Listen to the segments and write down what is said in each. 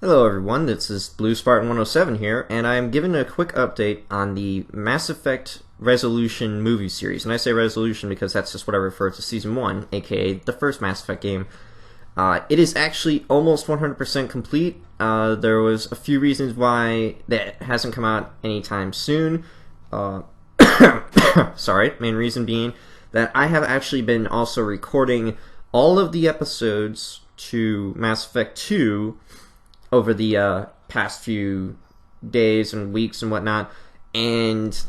Hello everyone, this is Blue Spartan 107 here, and I am giving a quick update on the Mass Effect Resolution movie series. And I say resolution because that's just what I refer to Season 1, aka the first Mass Effect game. It is actually almost 100% complete. There was a few reasons why that hasn't come out anytime soon. Sorry, main reason being that I have actually been also recording all of the episodes to Mass Effect 2 over the past few days and weeks and whatnot, and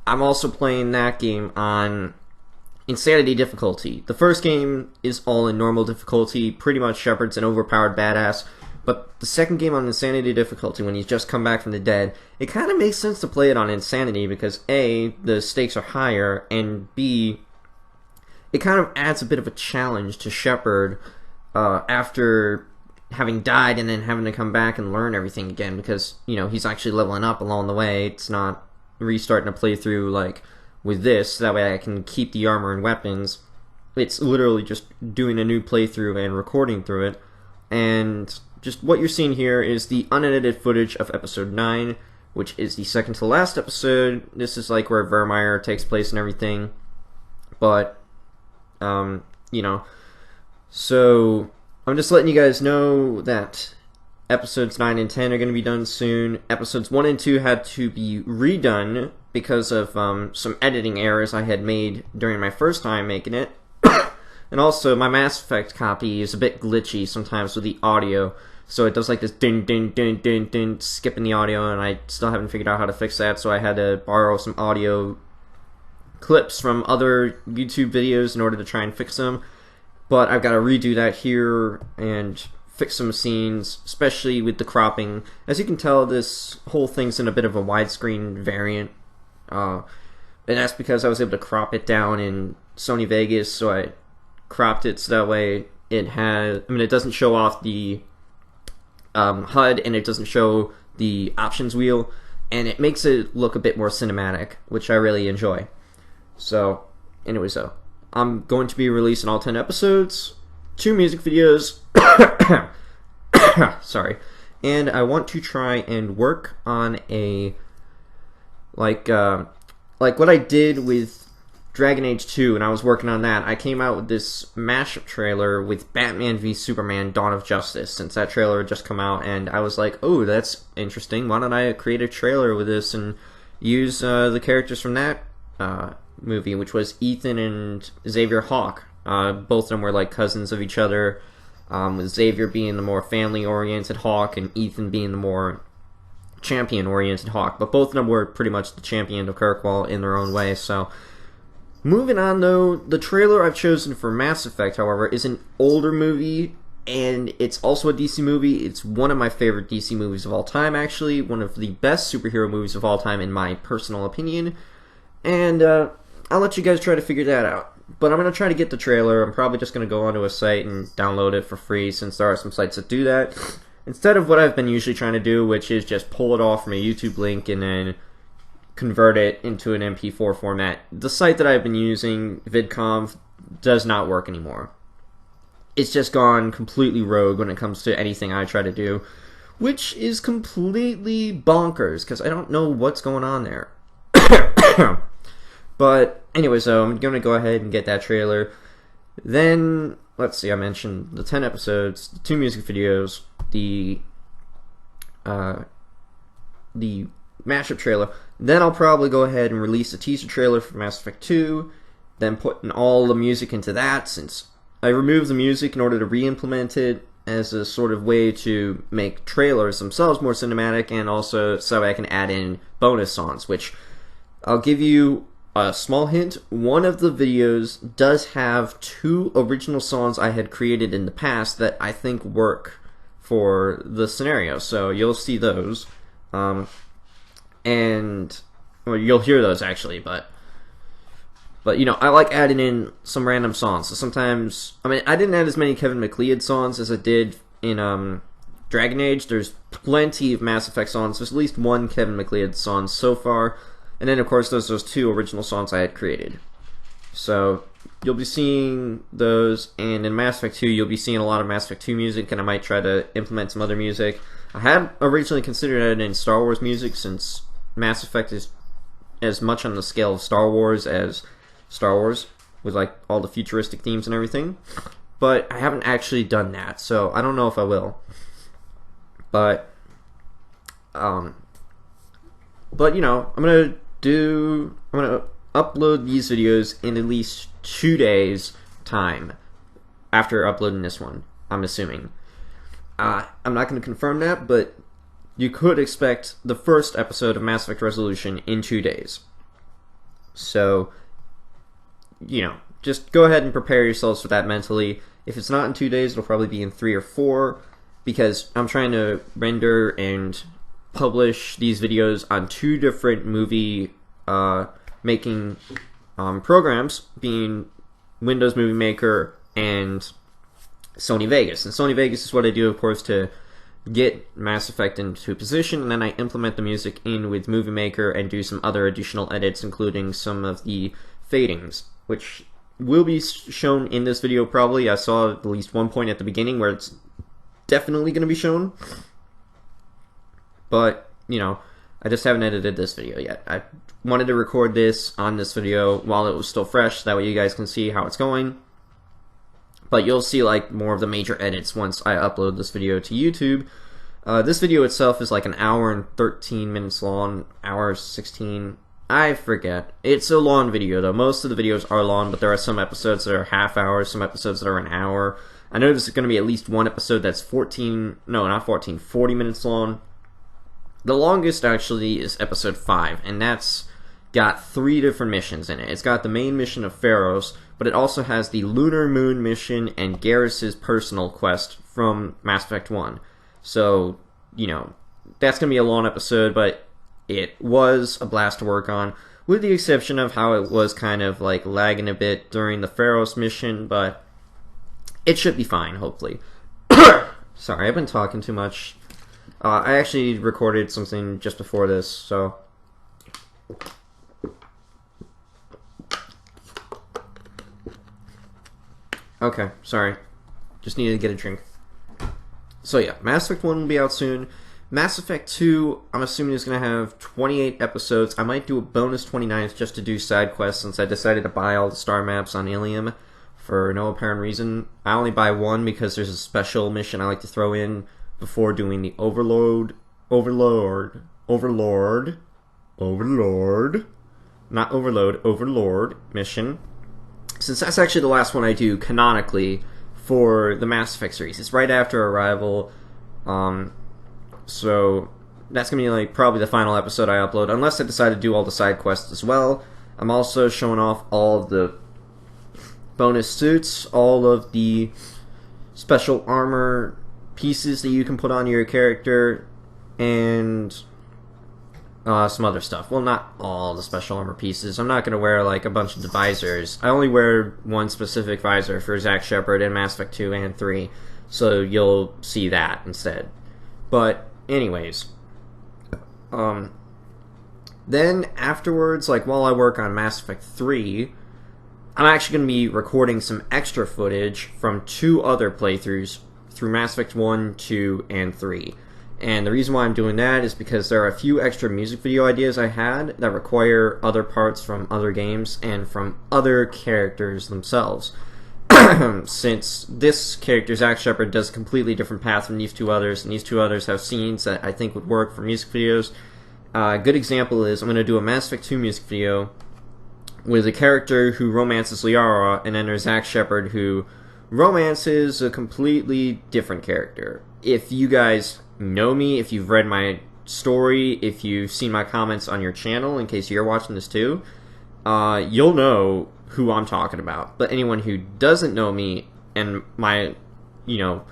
I'm also playing that game on Insanity difficulty. The first game is all in normal difficulty, pretty much Shepard's an overpowered badass, but the second game on Insanity difficulty, when he's just come back from the dead, it kind of makes sense to play it on Insanity because A, the stakes are higher, and B, it kind of adds a bit of a challenge to Shepard after having died and then having to come back and learn everything again, because, you know, he's actually leveling up along the way. It's not restarting a playthrough like with this, that way I can keep the armor and weapons. It's literally just doing a new playthrough and recording through it. And just what you're seeing here is the unedited footage of episode 9, which is the second to last episode. This is like where Vermeer takes place and everything. But, you know, so I'm just letting you guys know that episodes 9 and 10 are going to be done soon. Episodes 1 and 2 had to be redone because of some editing errors I had made during my first time making it. And also, my Mass Effect copy is a bit glitchy sometimes with the audio. So it does like this din din din din din, skipping the audio, and I still haven't figured out how to fix that, so I had to borrow some audio clips from other YouTube videos in order to try and fix them. But I've got to redo that here and fix some scenes, especially with the cropping. As you can tell, this whole thing's in a bit of a widescreen variant. And that's because I was able to crop it down in Sony Vegas, so I cropped it so that way it has... I mean, it doesn't show off the HUD, and it doesn't show the options wheel, and it makes it look a bit more cinematic, which I really enjoy. So, anyway, I'm going to be releasing all 10 episodes, 2 music videos, sorry, and I want to try and work on a, like what I did with Dragon Age 2, and I was working on that. I came out with this mashup trailer with Batman v Superman Dawn of Justice, since that trailer had just come out, and I was like, oh, that's interesting, why don't I create a trailer with this and use the characters from that movie, which was Ethan and Xavier Hawke. Both of them were like cousins of each other, with Xavier being the more family-oriented Hawke and Ethan being the more champion-oriented Hawke. But both of them were pretty much the champion of Kirkwall in their own way. So, moving on though, the trailer I've chosen for Mass Effect, however, is an older movie, and it's also a DC movie. It's one of my favorite DC movies of all time, actually. One of the best superhero movies of all time, in my personal opinion. And, I'll let you guys try to figure that out. But I'm going to try to get the trailer. I'm probably just going to go onto a site and download it for free, since there are some sites that do that, instead of what I've been usually trying to do, which is just pull it off from a YouTube link and then convert it into an MP4 format. The site that I've been using, VidConv, does not work anymore. It's just gone completely rogue when it comes to anything I try to do, which is completely bonkers, because I don't know what's going on there. But anyway, so I'm going to go ahead and get that trailer. Then, let's see, I mentioned the 10 episodes, the 2 music videos, the mashup trailer. Then I'll probably go ahead and release a teaser trailer for Mass Effect 2, then putting all the music into that, since I removed the music in order to re-implement it as a sort of way to make trailers themselves more cinematic, and also so I can add in bonus songs, which I'll give you a small hint. One of the videos does have 2 original songs I had created in the past that I think work for the scenario, so you'll see those. And, well, you'll hear those actually, but you know, I like adding in some random songs. So sometimes, I mean, I didn't add as many Kevin MacLeod songs as I did in Dragon Age. There's plenty of Mass Effect songs. There's at least 1 Kevin MacLeod song so far. And then, of course, there's those 2 original songs I had created. So, you'll be seeing those, and in Mass Effect 2, you'll be seeing a lot of Mass Effect 2 music, and I might try to implement some other music. I had originally considered it in Star Wars music, since Mass Effect is as much on the scale of Star Wars as Star Wars, with like all the futuristic themes and everything. But I haven't actually done that, so I don't know if I will. But you know, I'm gonna upload these videos in at least 2 days time after uploading this one, I'm assuming. I'm not going to confirm that, but you could expect the first episode of Mass Effect Resolution in 2 days. So, you know, just go ahead and prepare yourselves for that mentally. If it's not in 2 days, it'll probably be in 3 or 4, because I'm trying to render and publish these videos on 2 different movie making programs, being Windows Movie Maker and Sony Vegas. And Sony Vegas is what I do, of course, to get Mass Effect into position, and then I implement the music in with Movie Maker and do some other additional edits, including some of the fadings, which will be shown in this video probably. I saw at least one point at the beginning where it's definitely going to be shown. But, you know, I just haven't edited this video yet. I wanted to record this on this video while it was still fresh, that way you guys can see how it's going. But you'll see like more of the major edits once I upload this video to YouTube. This video itself is like an hour and 13 minutes long, hour 16, I forget. It's a long video though. Most of the videos are long, but there are some episodes that are half hours, some episodes that are an hour. I know there's going to be at least one episode that's 40 minutes long. The longest actually is episode 5, and that's got 3 different missions in it. It's got the main mission of Pharos, but it also has the Lunar Moon mission and Garrus's personal quest from Mass Effect 1. So, you know, that's going to be a long episode, but it was a blast to work on, with the exception of how it was kind of like lagging a bit during the Pharos mission, but it should be fine, hopefully. Sorry, I've been talking too much. I actually recorded something just before this, so... Okay, sorry. Just needed to get a drink. So yeah, Mass Effect 1 will be out soon. Mass Effect 2, I'm assuming is going to have 28 episodes. I might do a bonus 29th just to do side quests, since I decided to buy all the star maps on Ilium for no apparent reason. I only buy one because there's a special mission I like to throw in before doing the Overlord mission, since that's actually the last one I do canonically for the Mass Effect series. It's right after Arrival, so that's gonna be like probably the final episode I upload, unless I decide to do all the side quests as well. I'm also showing off all of the bonus suits, all of the special armor pieces that you can put on your character, and some other stuff. Well, not all the special armor pieces. I'm not going to wear like a bunch of the visors. I only wear one specific visor for Zack Shepard in Mass Effect 2 and 3, so you'll see that instead. But anyways, then afterwards, like while I work on Mass Effect 3, I'm actually going to be recording some extra footage from 2 other playthroughs through Mass Effect 1, 2, and 3. And the reason why I'm doing that is because there are a few extra music video ideas I had that require other parts from other games and from other characters themselves. Since this character, Zack Shepard, does a completely different path from these 2 others, and these 2 others have scenes that I think would work for music videos. A good example is I'm going to do a Mass Effect 2 music video with a character who romances Liara, and then there's Zack Shepard who romances a completely different character. If you guys know me, if you've read my story, if you've seen my comments on your channel, in case you're watching this too, you'll know who I'm talking about. But anyone who doesn't know me and my, you know,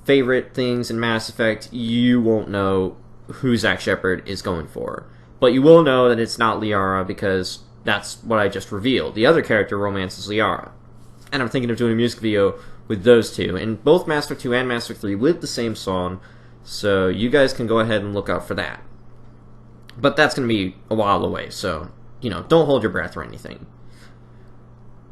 favorite things in Mass Effect, you won't know who Zack Shepard is going for. But you will know that it's not Liara, because that's what I just revealed. The other character romances Liara. And I'm thinking of doing a music video with those 2, in both Mass Effect 2 and Mass Effect 3 with the same song, so you guys can go ahead and look out for that. But that's going to be a while away, so, you know, don't hold your breath or anything.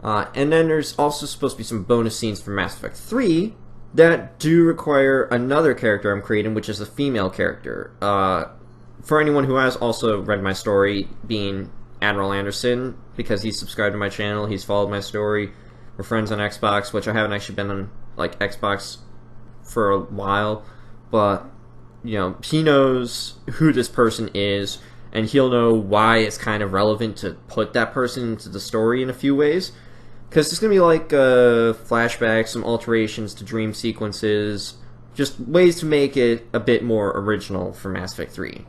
And then there's also supposed to be some bonus scenes from Mass Effect 3 that do require another character I'm creating, which is a female character. For anyone who has also read my story, being Admiral Anderson, because he's subscribed to my channel, he's followed my story. We're friends on Xbox, which I haven't actually been on like Xbox for a while, but you know, he knows who this person is, and he'll know why it's kind of relevant to put that person into the story in a few ways. Because it's going to be like flashbacks, some alterations to dream sequences, just ways to make it a bit more original for Mass Effect 3.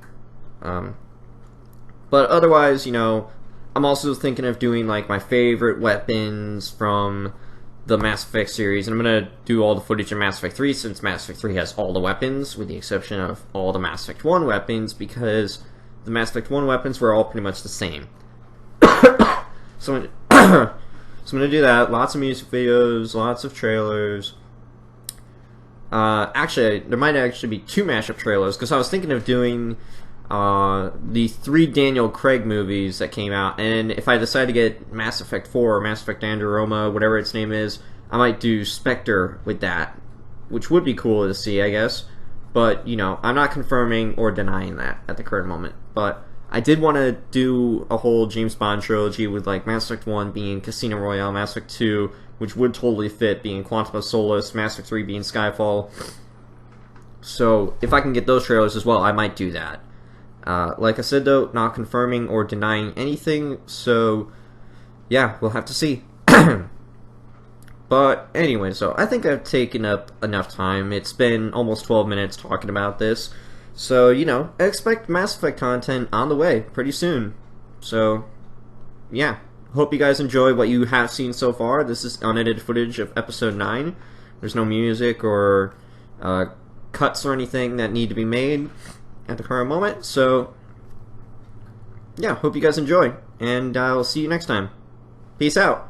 But otherwise, you know, I'm also thinking of doing like my favorite weapons from the Mass Effect series, and I'm going to do all the footage of Mass Effect 3 since Mass Effect 3 has all the weapons, with the exception of all the Mass Effect 1 weapons, because the Mass Effect 1 weapons were all pretty much the same. So I'm going to do that. Lots of music videos, lots of trailers. Actually, there might actually be 2 mashup trailers, because I was thinking of doing the 3 Daniel Craig movies that came out, and if I decide to get Mass Effect 4 or Mass Effect Andromeda, whatever its name is, I might do Spectre with that, which would be cool to see, I guess. But, you know, I'm not confirming or denying that at the current moment. But I did want to do a whole James Bond trilogy with like Mass Effect 1 being Casino Royale, Mass Effect 2, which would totally fit, being Quantum of Solace, Mass Effect 3 being Skyfall. So if I can get those trailers as well, I might do that. Like I said though, not confirming or denying anything, so yeah, we'll have to see. But anyway, so I think I've taken up enough time. It's been almost 12 minutes talking about this. So, you know, expect Mass Effect content on the way pretty soon. So, yeah. Hope you guys enjoy what you have seen so far. This is unedited footage of Episode 9. There's no music or cuts or anything that need to be made at the current moment. So, yeah, hope you guys enjoy. And I'll see you next time. Peace out.